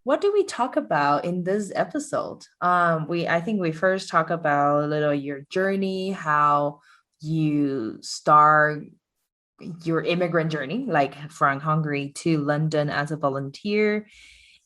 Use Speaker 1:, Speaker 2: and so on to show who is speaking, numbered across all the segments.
Speaker 1: what do we talk about in this episode? I think we first talk about a little your journey, how you start your immigrant journey, like from Hungary to London as a volunteer.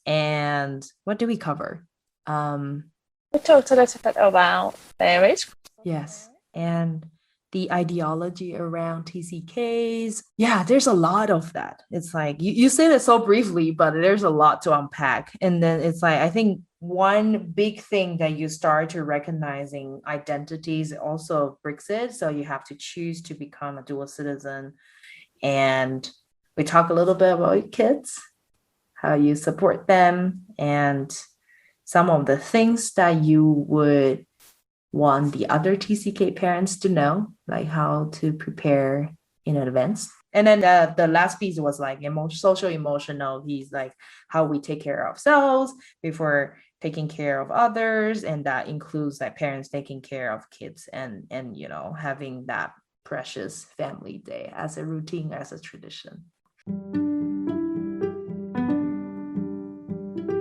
Speaker 1: And what do we cover? Um,
Speaker 2: We talked a little bit about marriage.
Speaker 1: yes, and the ideology around TCKs. Yeah, there's a lot of that. It's like you said it so briefly, but there's a lot to unpack. And then it's like I think one big thing that you start to recognizing identities also Brexit. So you have to choose to become a dual citizen. And we talk a little bit about kids, how you support them, and some of the things that you would want the other TCK parents to know, like how to prepare in advance. And then the last piece was like social emotional piece, like how we take care of ourselves before taking care of others, and that includes like parents taking care of kids and having that precious family day as a routine, as a tradition.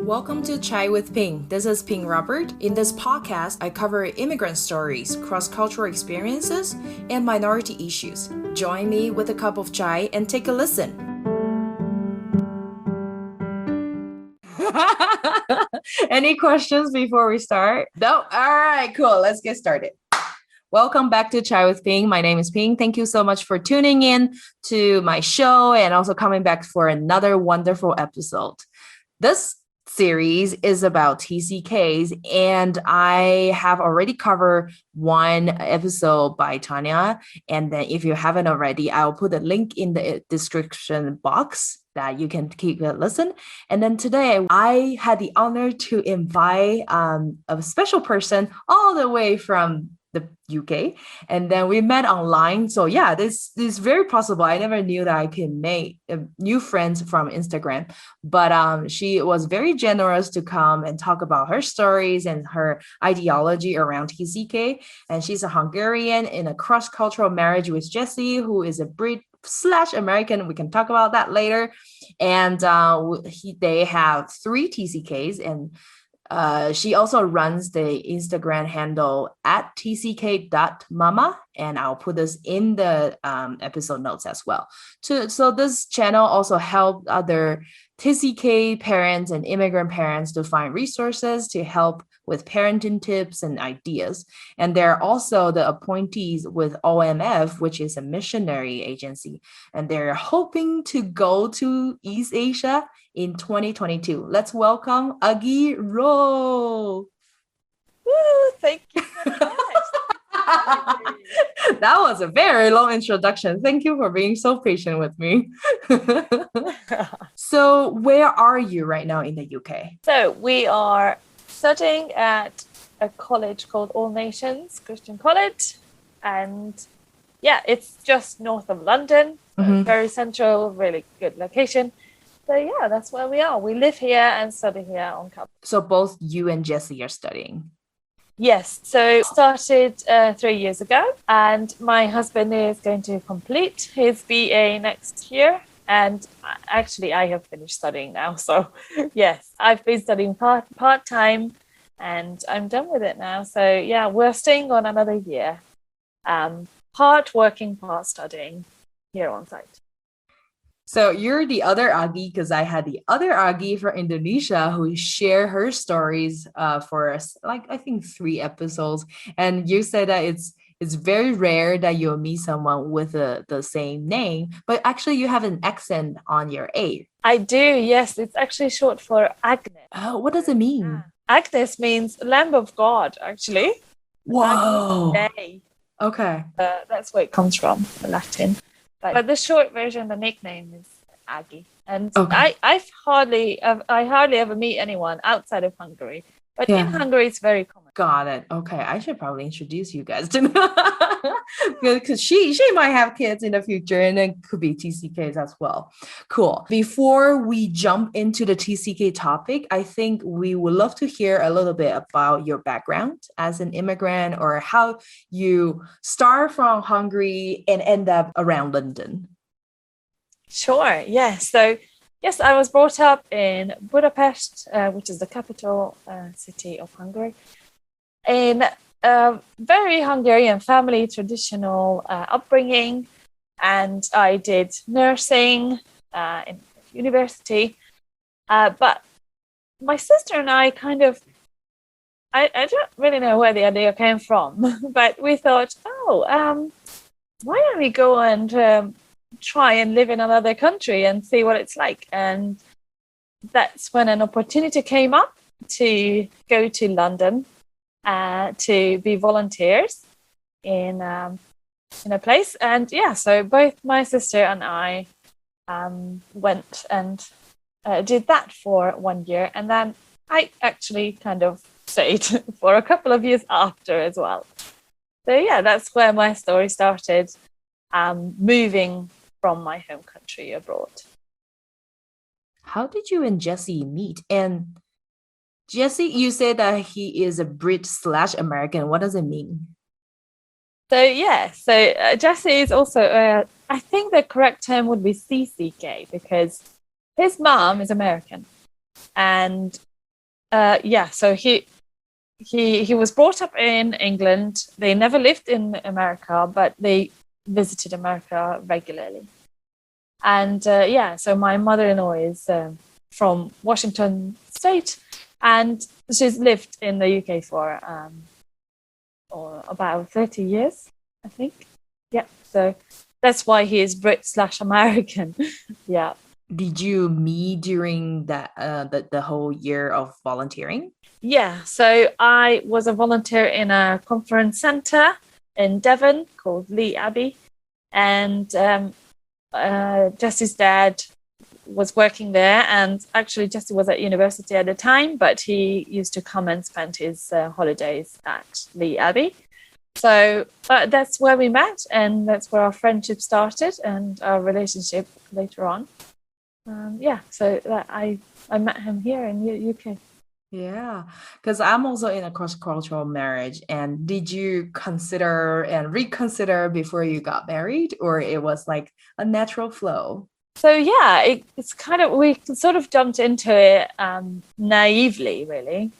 Speaker 1: Welcome to Chai with Ping. This is Ping Robert. In this podcast, I cover immigrant stories, cross-cultural experiences, and minority issues. Join me with a cup of chai and take a listen. Any questions before we start? No? All right, cool. Let's get started. Welcome back to Chai with Ping. My name is Ping. Thank you so much for tuning in to my show and also coming back for another wonderful episode. This series is about TCKs, and I have already covered one episode by Tanya. And then if you haven't already, I'll put a link in the description box that you can keep a listen. And then today I had the honor to invite a special person all the way from the UK, and then we met online. So yeah, this is very possible. I never knew that I can make new friends from Instagram, but she was very generous to come and talk about her stories and her ideology around TCK. And she's a Hungarian in a cross-cultural marriage with Jesse, who is a Brit/American. We can talk about that later. And they have 3 TCKs, and she also runs the Instagram handle at tck.mama, and I'll put this in the episode notes as well. So this channel also helped other TCK parents and immigrant parents to find resources to help with parenting tips and ideas. And they're also the appointees with OMF, which is a missionary agency, and they're hoping to go to East Asia in 2022. Let's welcome Agi Rowe.
Speaker 2: Woo, thank you very much.
Speaker 1: That was a very long introduction. Thank you for being so patient with me. So where are you right now in the UK?
Speaker 2: So we are studying at a college called All Nations Christian College. And yeah, it's just north of London, very central, really good location. So yeah, that's where we are. We live here and study here on campus.
Speaker 1: So both you and Jesse are studying?
Speaker 2: Yes. So started 3 years ago, and my husband is going to complete his BA next year. And actually, I have finished studying now. So yes, I've been studying part-time, and I'm done with it now. So yeah, we're staying on another year. Part working, part studying here on site.
Speaker 1: So you're the other Agi, because I had the other Agi from Indonesia who shared her stories for us, like I think 3 episodes. And you said that it's very rare that you'll meet someone with the same name, but actually you have an accent on your A.
Speaker 2: I do, yes. It's actually short for Agnes.
Speaker 1: Oh, what does it mean?
Speaker 2: Agnes means Lamb of God, actually.
Speaker 1: Whoa.
Speaker 2: Agnes.
Speaker 1: Okay.
Speaker 2: That's where it comes from, the Latin. But the short version, the nickname is Aggie. And okay. I hardly ever meet anyone outside of Hungary. But in Hungary, it's very common.
Speaker 1: Got it. Okay. I should probably introduce you guys to because she might have kids in the future, and it could be TCKs as well. Cool. Before we jump into the TCK topic, I think we would love to hear a little bit about your background as an immigrant, or how you start from Hungary and end up around London.
Speaker 2: Sure. Yeah. So Yes, I was brought up in Budapest, which is the capital city of Hungary, in a very Hungarian family, traditional upbringing. And I did nursing in university. But my sister and I I don't really know where the idea came from, but we thought, why don't we go and try and live in another country and see what it's like? And that's when an opportunity came up to go to London to be volunteers in a place. And yeah, so both my sister and I went and did that for 1 year. And then I actually kind of stayed for a couple of years after as well. So yeah, that's where my story started, moving from my home country abroad.
Speaker 1: How did you and Jesse meet? And Jesse, you said that he is a Brit/American. What does it mean?
Speaker 2: So yeah, Jesse is also, I think the correct term would be CCK, because his mom is American. And so he was brought up in England. They never lived in America, but they visited America regularly. And so my mother-in-law is from Washington State, and she's lived in the UK for about 30 years, I think. Yeah, so that's why he is Brit/American. Yeah.
Speaker 1: Did you meet during that the whole year of volunteering?
Speaker 2: Yeah, so I was a volunteer in a conference centre in Devon called Lee Abbey, and Jesse's dad was working there, and actually Jesse was at university at the time, but he used to come and spend his holidays at Lee Abbey. So that's where we met, and that's where our friendship started and our relationship later on. So I met him here in UK.
Speaker 1: Yeah, because I'm also in a cross-cultural marriage. And did you consider and reconsider before you got married, or it was like a natural flow?
Speaker 2: So yeah, it's kind of, we sort of jumped into it naively, really,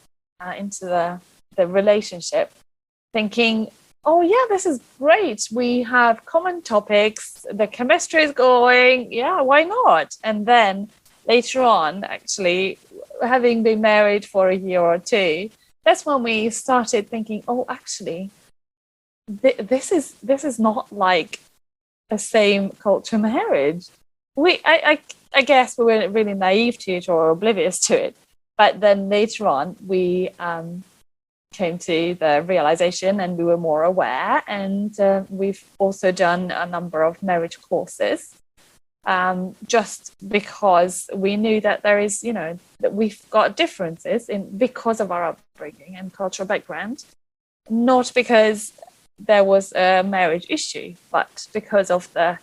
Speaker 2: into the relationship, thinking, oh yeah, this is great. We have common topics. The chemistry is going. Yeah, why not? And then later on, actually, having been married for a year or two, that's when we started thinking, oh, actually, this is not like a same culture marriage. I guess we weren't really naive to it or oblivious to it, but then later on we came to the realization, and we were more aware, and we've also done a number of marriage courses, just because we knew that there is, that we've got differences because of our upbringing and cultural background, not because there was a marriage issue, but because of our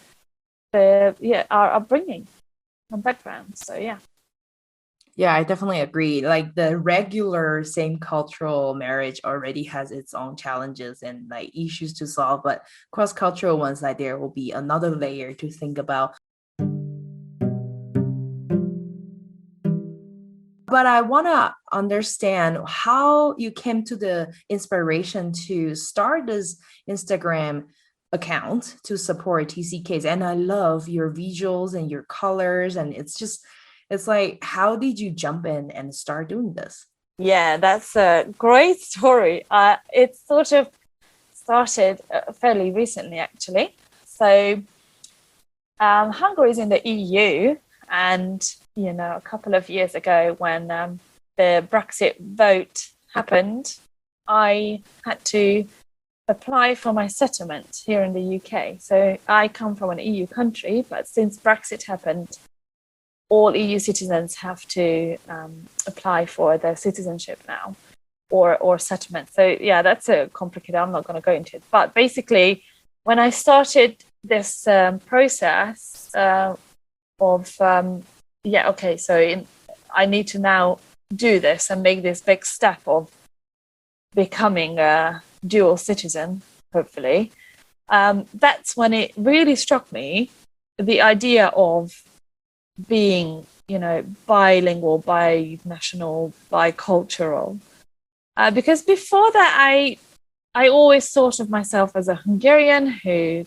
Speaker 2: upbringing and background. So yeah.
Speaker 1: Yeah, I definitely agree. Like the regular same cultural marriage already has its own challenges and like issues to solve, but cross-cultural ones, like there will be another layer to think about. But I want to understand how you came to the inspiration to start this Instagram account to support TCKs. And I love your visuals and your colors. And it's like, how did you jump in and start doing this?
Speaker 2: Yeah, that's a great story. It sort of started fairly recently, actually. So Hungary is in the EU, and a couple of years ago when the Brexit vote happened, I had to apply for my settlement here in the UK. So I come from an EU country, but since Brexit happened, all EU citizens have to apply for their citizenship now or settlement. So yeah, that's a complicated, I'm not going to go into it. But basically, when I started this process I need to now do this and make this big step of becoming a dual citizen, hopefully. That's when it really struck me, the idea of being bilingual, binational, bicultural. Because before that, I always thought of myself as a Hungarian who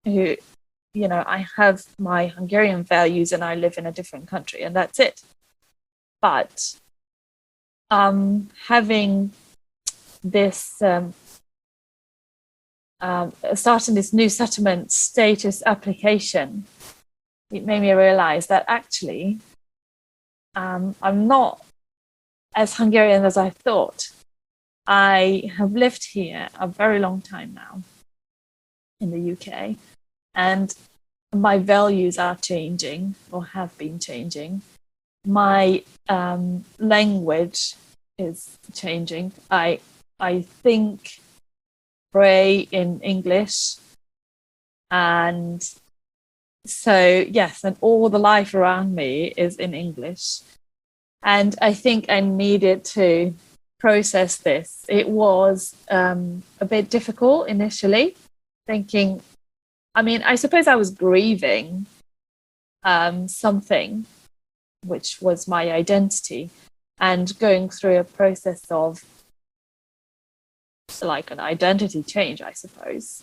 Speaker 2: I have my Hungarian values and I live in a different country and that's it. But having this starting this new settlement status application, it made me realize that actually I'm not as Hungarian as I thought. I have lived here a very long time now in the UK, and my values are changing or have been changing. My language is changing. I think, pray in English, and so yes, and all the life around me is in English. And I think I needed to process this. It was a bit difficult initially, thinking, I suppose I was grieving something which was my identity and going through a process of like an identity change, I suppose.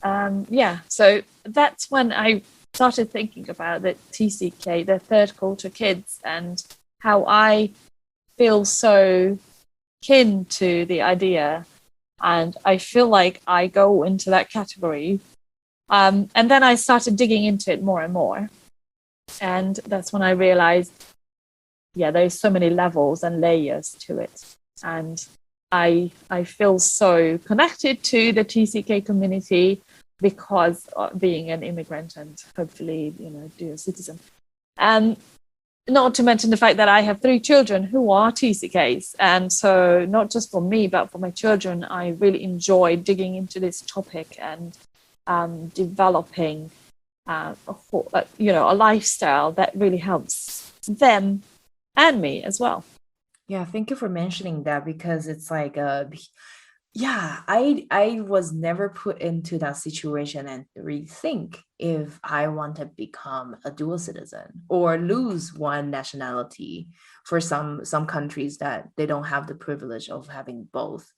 Speaker 2: So that's when I started thinking about the TCK, the third culture kids, and how I feel so kin to the idea, and I feel like I go into that category. And then I started digging into it more and more, and that's when I realized, there's so many levels and layers to it, and I feel so connected to the TCK community because being an immigrant and hopefully dual citizen, and not to mention the fact that I have 3 children who are TCKs. And so not just for me, but for my children, I really enjoy digging into this topic and developing a lifestyle that really helps them and me as well.
Speaker 1: Yeah, thank you for mentioning that, because it's like I was never put into that situation and rethink if I want to become a dual citizen or lose one nationality for some countries that they don't have the privilege of having both.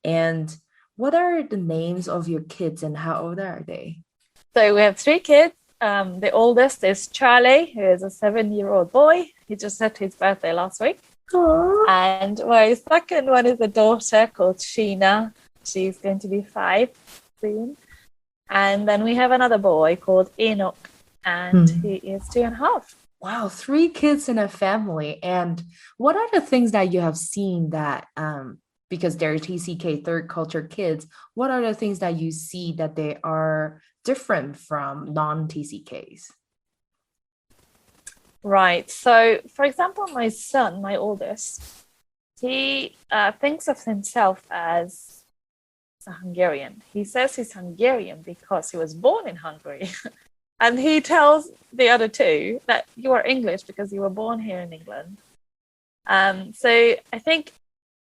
Speaker 1: And what are the names of your kids and how old are they?
Speaker 2: So we have 3 kids. The oldest is Charlie, who is a 7-year-old boy. He just had his birthday last week. Aww. And my second one is a daughter called Sheena. She's going to be 5 soon. And then we have another boy called Enoch, and he is 2.5.
Speaker 1: Wow, 3 kids in a family. And what are the things that you have seen that, because they're TCK, third culture kids, what are the things that you see that they are different from non-TCKs?
Speaker 2: Right. So, for example, my son, my oldest, he thinks of himself as a Hungarian. He says he's Hungarian because he was born in Hungary. And he tells the other 2 that you are English because you were born here in England. So I think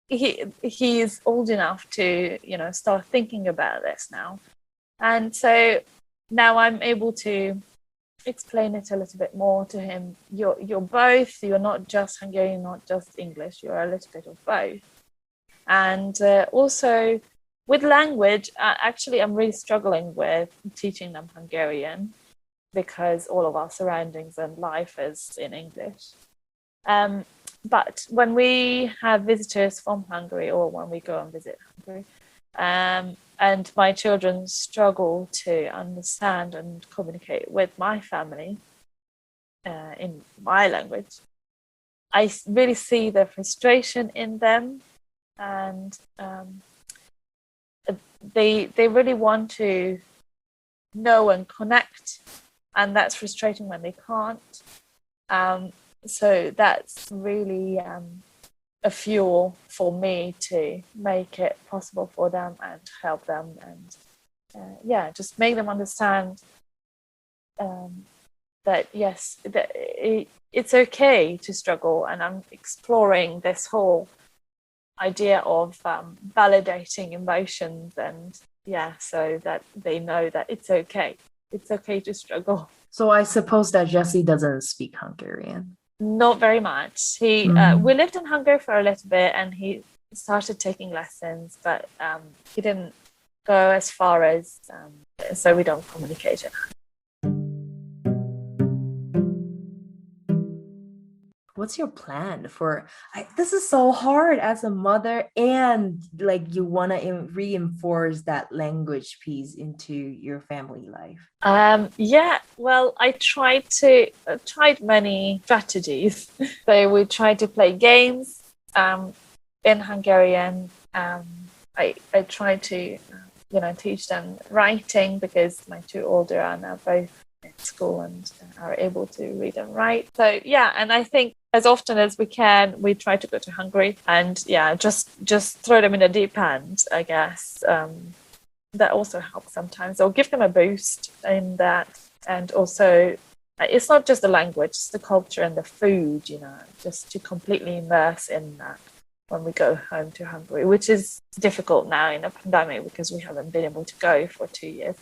Speaker 2: he's old enough to, start thinking about this now. And so now I'm able to explain it a little bit more to him. You're both. You're not just Hungarian, not just English. You're a little bit of both. And also with language, actually, I'm really struggling with teaching them Hungarian because all of our surroundings and life is in English. But when we have visitors from Hungary or when we go and visit Hungary, and my children struggle to understand and communicate with my family in my language, I really see the frustration in them, and they really want to know and connect, and that's frustrating when they can't. So that's really a fuel for me to make it possible for them and help them, and just make them understand that yes, that it's okay to struggle. And I'm exploring this whole idea of validating emotions, and so that they know that it's okay to struggle.
Speaker 1: So I suppose that Jessie doesn't speak Hungarian.
Speaker 2: Not very much. We lived in Hungary for a little bit, and he started taking lessons, but he didn't go as far as, so we don't communicate it.
Speaker 1: What's your plan for this is so hard as a mother, and like you want to reinforce that language piece into your family life?
Speaker 2: Well, I tried many strategies. So we tried to play games in Hungarian. I tried to teach them writing, because my two older are now both in school and are able to read and write. So yeah, and I think as often as we can, we try to go to Hungary and just throw them in a deep end, I guess. That also helps sometimes, or give them a boost in that. And also, it's not just the language, it's the culture and the food, just to completely immerse in that when we go home to Hungary, which is difficult now in a pandemic because we haven't been able to go for 2 years.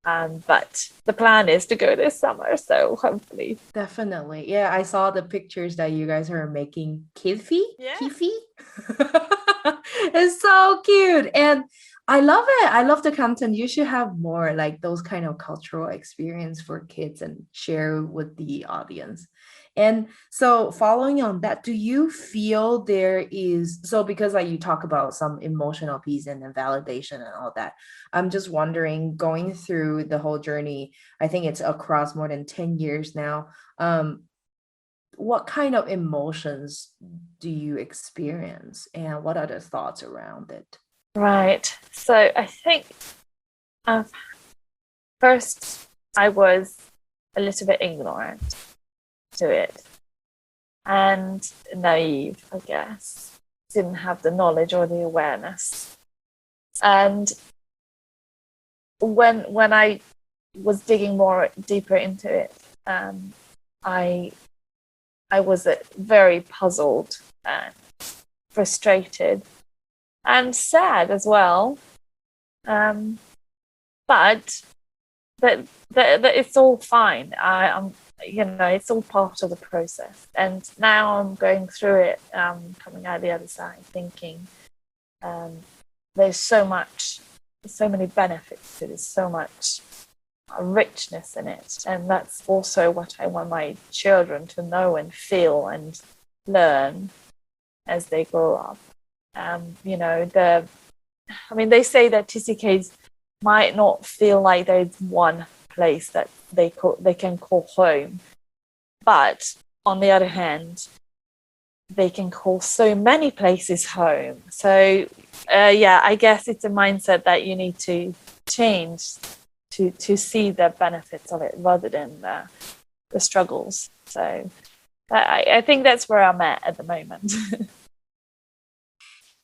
Speaker 2: But the plan is to go this summer, so hopefully.
Speaker 1: Definitely. Yeah, I saw the pictures that you guys are making. Kifi?
Speaker 2: Yeah.
Speaker 1: Kifi? It's so cute. And I love it. I love the content. You should have more like those kind of cultural experience for kids and share with the audience. And so following on that, do you feel there is, so because like you talk about some emotional piece and then validation and all that, I'm just wondering, going through the whole journey, I think it's across more than 10 years now, what kind of emotions do you experience and what are the thoughts around it?
Speaker 2: Right. So I think first I was a little bit ignorant to it and naive, I guess. Didn't have the knowledge or the awareness. And when I was digging more deeper into it, I was very puzzled and frustrated and sad as well. But that it's all fine. I'm it's all part of the process. And now I'm going through it, coming out the other side, thinking there's so many benefits to this, so much richness in it. And that's also what I want my children to know and feel and learn as they grow up. They say that TCKs might not feel like there's one place that they can call home, but on the other hand, they can call so many places home. So I guess it's a mindset that you need to change to see the benefits of it rather than the struggles. So I think that's where I'm at the moment.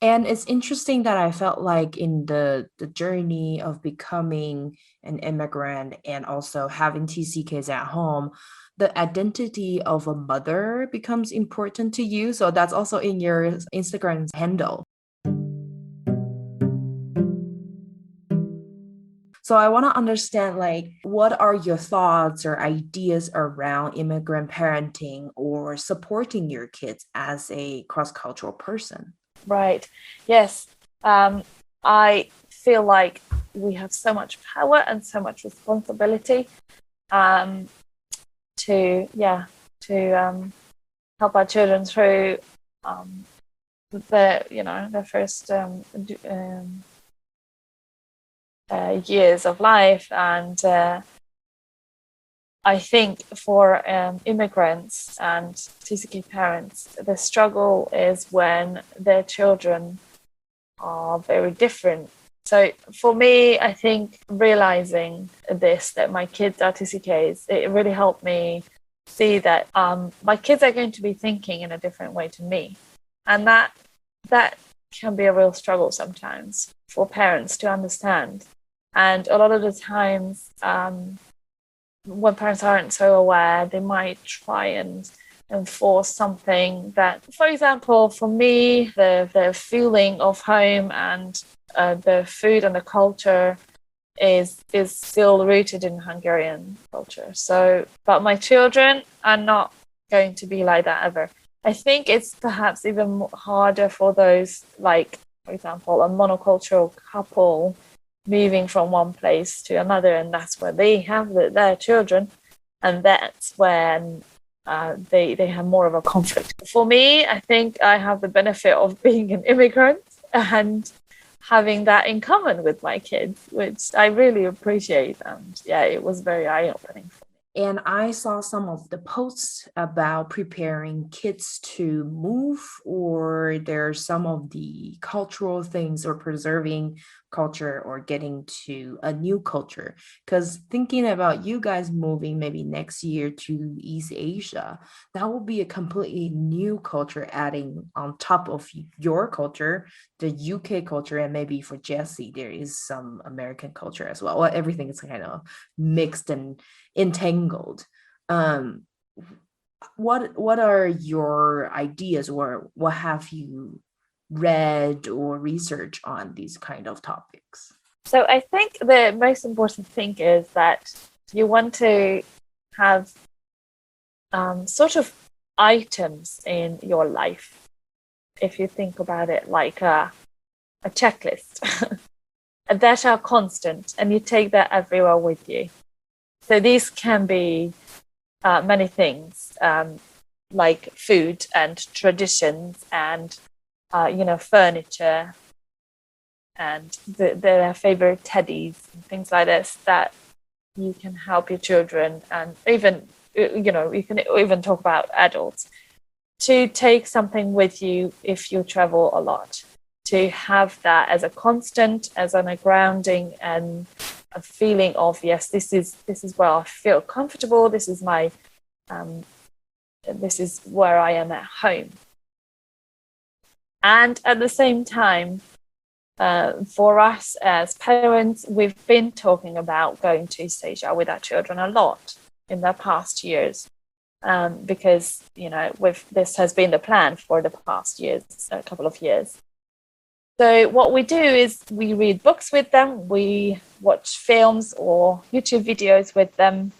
Speaker 1: And it's interesting that I felt like in the journey of becoming an immigrant and also having TCKs at home, the identity of a mother becomes important to you. So that's also in your Instagram handle. So I want to understand, like, what are your thoughts or ideas around immigrant parenting or supporting your kids as a cross-cultural person?
Speaker 2: Right. Yes. I feel like we have so much power and so much responsibility to help our children through their first years of life. And I think for immigrants and TCK parents, the struggle is when their children are very different. So for me, I think realizing this, that my kids are TCKs, it really helped me see that my kids are going to be thinking in a different way to me. And that can be a real struggle sometimes for parents to understand. And a lot of the times, when parents aren't so aware, they might try and enforce something that, for example, for me, the feeling of home and the food and the culture is still rooted in Hungarian culture. So, but my children are not going to be like that ever. I think it's perhaps even harder for those, like, for example, a monocultural couple moving from one place to another, and that's where they have their children, and that's when they have more of a conflict. For me, I think I have the benefit of being an immigrant and having that in common with my kids, which I really appreciate. And yeah, it was very eye-opening.
Speaker 1: And I saw some of the posts about preparing kids to move, or there's some of the cultural things or preserving culture or getting to a new culture. Because thinking about you guys moving maybe next year to East Asia, that will be a completely new culture adding on top of your culture, the UK culture, and maybe for Jesse, there is some American culture as well. Well, everything is kind of mixed and entangled. What are your ideas, or what have you read or researched on these kind of topics?
Speaker 2: So I think the most important thing is that you want to have sort of items in your life, if you think about it like a checklist, that are constant, and you take that everywhere with you. So these can be many things, like food and traditions and, furniture and their favorite teddies and things like this, that you can help your children, and even, you can even talk about adults, to take something with you if you travel a lot, to have that as a constant, as a grounding, and a feeling of, yes, this is where I feel comfortable. This is my, this is where I am at home. And at the same time, for us as parents, we've been talking about going to East Asia with our children a lot in the past years, because this has been the plan for the past years, a couple of years. So what we do is we read books with them, we watch films or YouTube videos with them,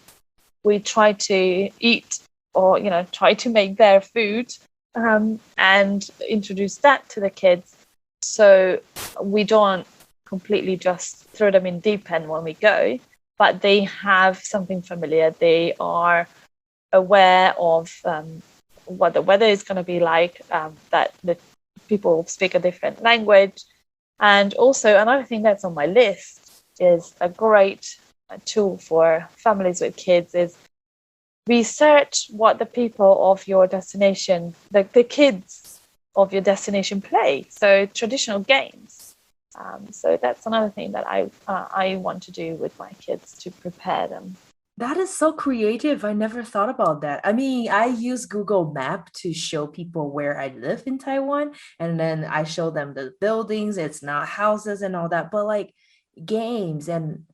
Speaker 2: we try to eat or, try to make their food, and introduce that to the kids. So we don't completely just throw them in deep end when we go, but they have something familiar. They are aware of what the weather is going to be like, that the people speak a different language. And also another thing that's on my list is a great tool for families with kids is research what the people of your destination, the kids of your destination play. So traditional games. So that's another thing that I want to do with my kids to prepare them.
Speaker 1: That is so creative. I never thought about that. I mean, I use Google Map to show people where I live in Taiwan, and then I show them the buildings. It's not houses and all that, but like games and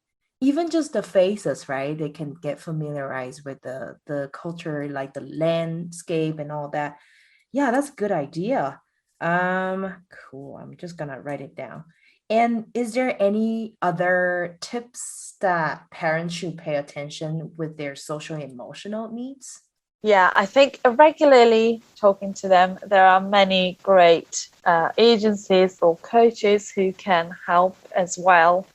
Speaker 1: even just the faces, right? They can get familiarized with the culture, like the landscape and all that. Yeah, that's a good idea. Cool. I'm just gonna write it down. And is there any other tips that parents should pay attention with their social and emotional needs?
Speaker 2: Yeah, I think regularly talking to them, there are many great agencies or coaches who can help as well.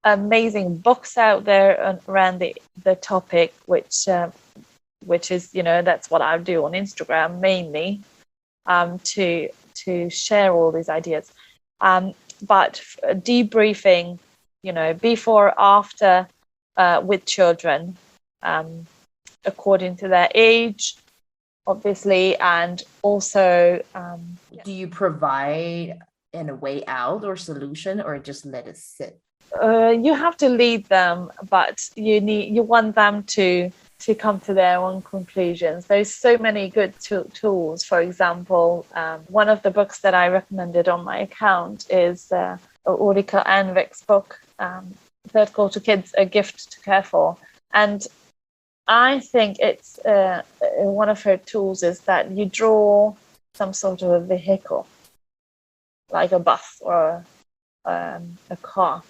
Speaker 2: Amazing books out there around the topic, which is, that's what I do on Instagram mainly, to share all these ideas. But debriefing, before, after, with children, according to their age, obviously, and also.
Speaker 1: Do you provide a way out or solution, or just let it sit?
Speaker 2: You have to lead them, but you want them to come to their own conclusions. There's so many good tools. For example, one of the books that I recommended on my account is Ulrika Anvik's book, Third Culture Kids, A Gift to Care For. And I think it's one of her tools is that you draw some sort of a vehicle, like a bus or a car,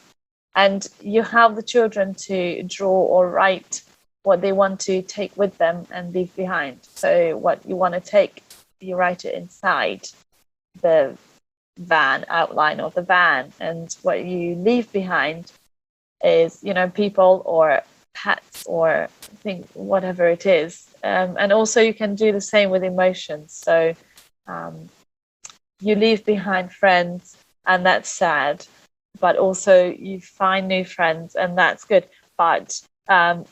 Speaker 2: and you have the children to draw or write what they want to take with them and leave behind. So what you want to take, you write it inside the van outline of the van, and what you leave behind is, you know, people or pets or whatever it is. And also you can do the same with emotions. So you leave behind friends, and that's sad, but also you find new friends, and that's good. But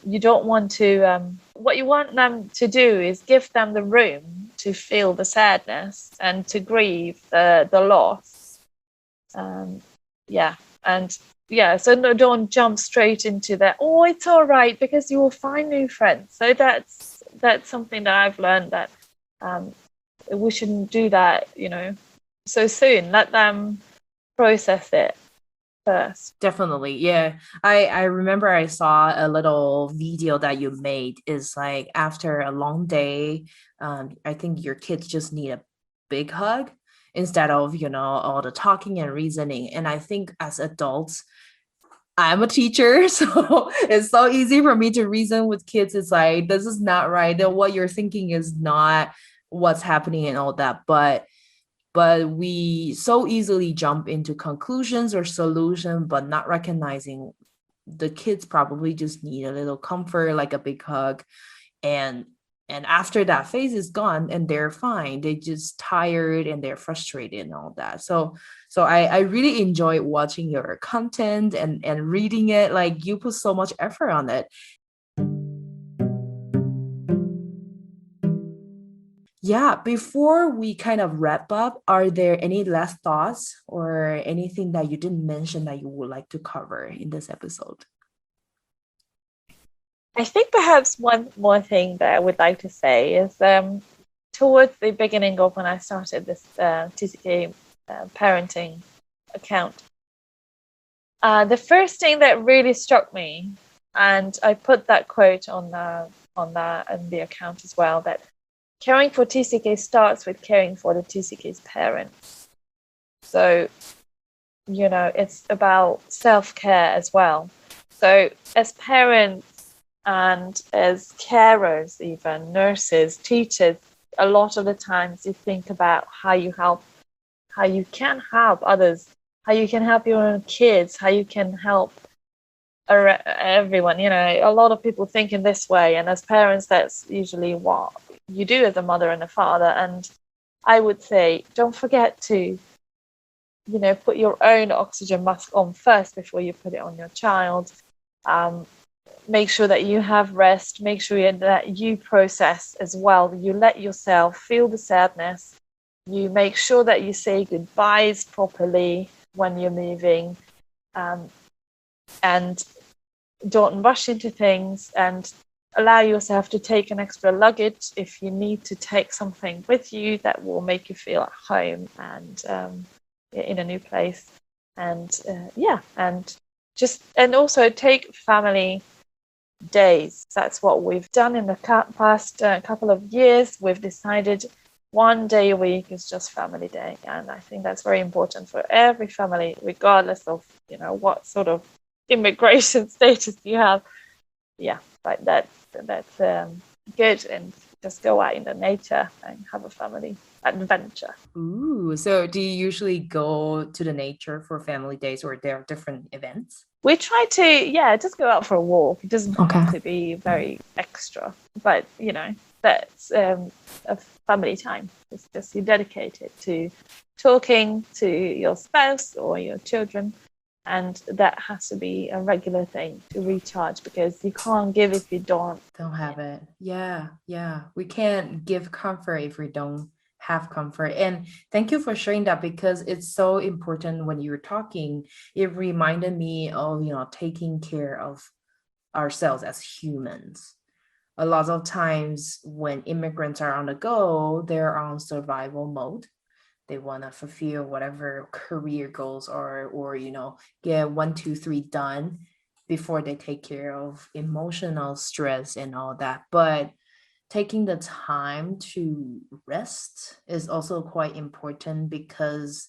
Speaker 2: you don't want to, what you want them to do is give them the room to feel the sadness and to grieve the loss. So no, don't jump straight into that. Oh, it's all right, because you will find new friends. So that's something that I've learned, that we shouldn't do that, you know, so soon. Let them process it first.
Speaker 1: Definitely. Yeah. I remember I saw a little video that you made. Is like, after a long day, I think your kids just need a big hug instead of, you know, all the talking and reasoning. And I think as adults, I'm a teacher, so it's so easy for me to reason with kids. It's like, this is not right. That what you're thinking is not what's happening and all that. But we so easily jump into conclusions or solution, but not recognizing the kids probably just need a little comfort, like a big hug. And after that phase is gone and they're fine, they just tired and they're frustrated and all that. So I really enjoy watching your content and reading it. Like, you put so much effort on it. Yeah, before we kind of wrap up, are there any last thoughts or anything that you didn't mention that you would like to cover in this episode?
Speaker 2: I think perhaps one more thing that I would like to say is, towards the beginning of when I started this TCK parenting account, the first thing that really struck me, and I put that quote on the account as well, that caring for TCK starts with caring for the TCK's parents. So, you know, it's about self-care as well. So as parents and as carers, even nurses, teachers, a lot of the times you think about how you can help others, how you can help your own kids, how you can help everyone. You know, a lot of people think in this way, and as parents, that's usually what you do as a mother and a father. And I would say, don't forget to, you know, put your own oxygen mask on first before you put it on your child. Make sure that you have rest. Make sure that you process as well. You let yourself feel the sadness. You make sure that you say goodbyes properly when you're moving, and don't rush into things, and allow yourself to take an extra luggage if you need to take something with you that will make you feel at home and in a new place. And and also take family days. That's what we've done in the past couple of years. We've decided one day a week is just family day, and I think that's very important for every family, regardless of, you know, what sort of immigration status you have. Yeah, but that's good, and just go out in the nature and have a family adventure.
Speaker 1: Ooh, so do you usually go to the nature for family days, or there are different events?
Speaker 2: We try to, just go out for a walk. It doesn't have to be very extra, but, you know, that's a family time. It's just you dedicate it to talking to your spouse or your children, and that has to be a regular thing to recharge, because you can't give if you don't
Speaker 1: have it. Yeah. We can't give comfort if we don't have comfort. And thank you for sharing that, because it's so important. When you were talking, it reminded me of, you know, taking care of ourselves as humans. A lot of times when immigrants are on the go, they're on survival mode. They want to fulfill whatever career goals or you know, get 1, 2, 3 done before they take care of emotional stress and all that. But taking the time to rest is also quite important, because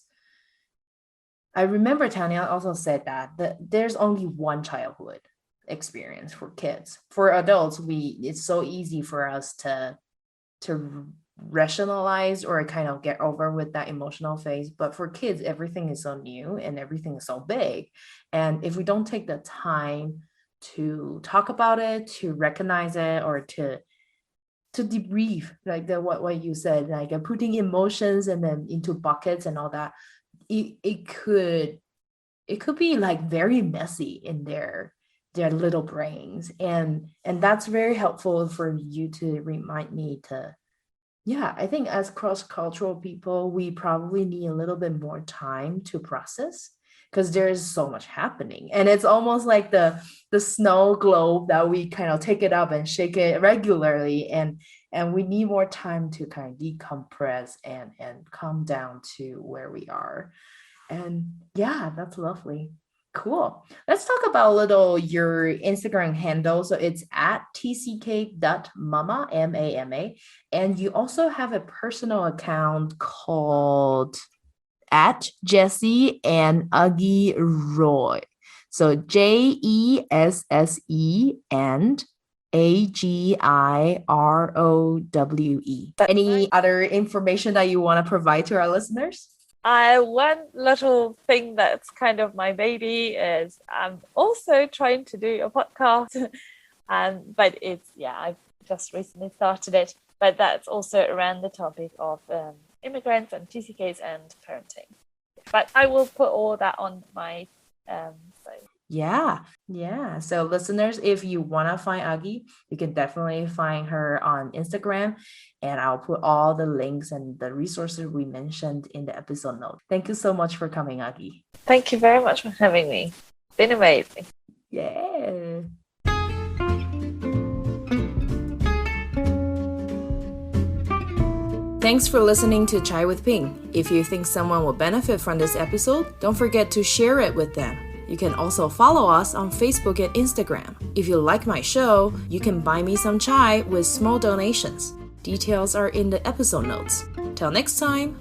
Speaker 1: I remember Tanya also said that there's only one childhood. experience for kids. For adults, it's so easy for us to rationalize or kind of get over with that emotional phase. But for kids, everything is so new and everything is so big. And if we don't take the time to talk about it, to recognize it, or to debrief, like what you said, like putting emotions and then into buckets and all that, it could be like very messy in their little brains. And that's very helpful for you to remind me to, yeah, I think as cross-cultural people, we probably need a little bit more time to process because there's so much happening. And it's almost like the snow globe that we kind of take it up and shake it regularly. And we need more time to kind of decompress and come down to where we are. And yeah, that's lovely. Cool. Let's talk about a little your Instagram handle. So it's at tck.mama, MAMA. And you also have a personal account called at Jessie and Aggie Rowe. So JESSE and AGIROWE. Any other information that you want to provide to our listeners?
Speaker 2: One little thing that's kind of my baby is I'm also trying to do a podcast, but I've just recently started it, but that's also around the topic of immigrants and TCKs and parenting. But I will put all that on my site.
Speaker 1: Yeah. So listeners, if you want to find Aggie, you can definitely find her on Instagram, and I'll put all the links and the resources we mentioned in the episode notes. Thank you so much for coming, Aggie.
Speaker 2: Thank you very much for having me. It's been amazing.
Speaker 1: Yeah. Thanks for listening to Chai with Ping. If you think someone will benefit from this episode, don't forget to share it with them. You can also follow us on Facebook and Instagram. If you like my show, you can buy me some chai with small donations. Details are in the episode notes. Till next time!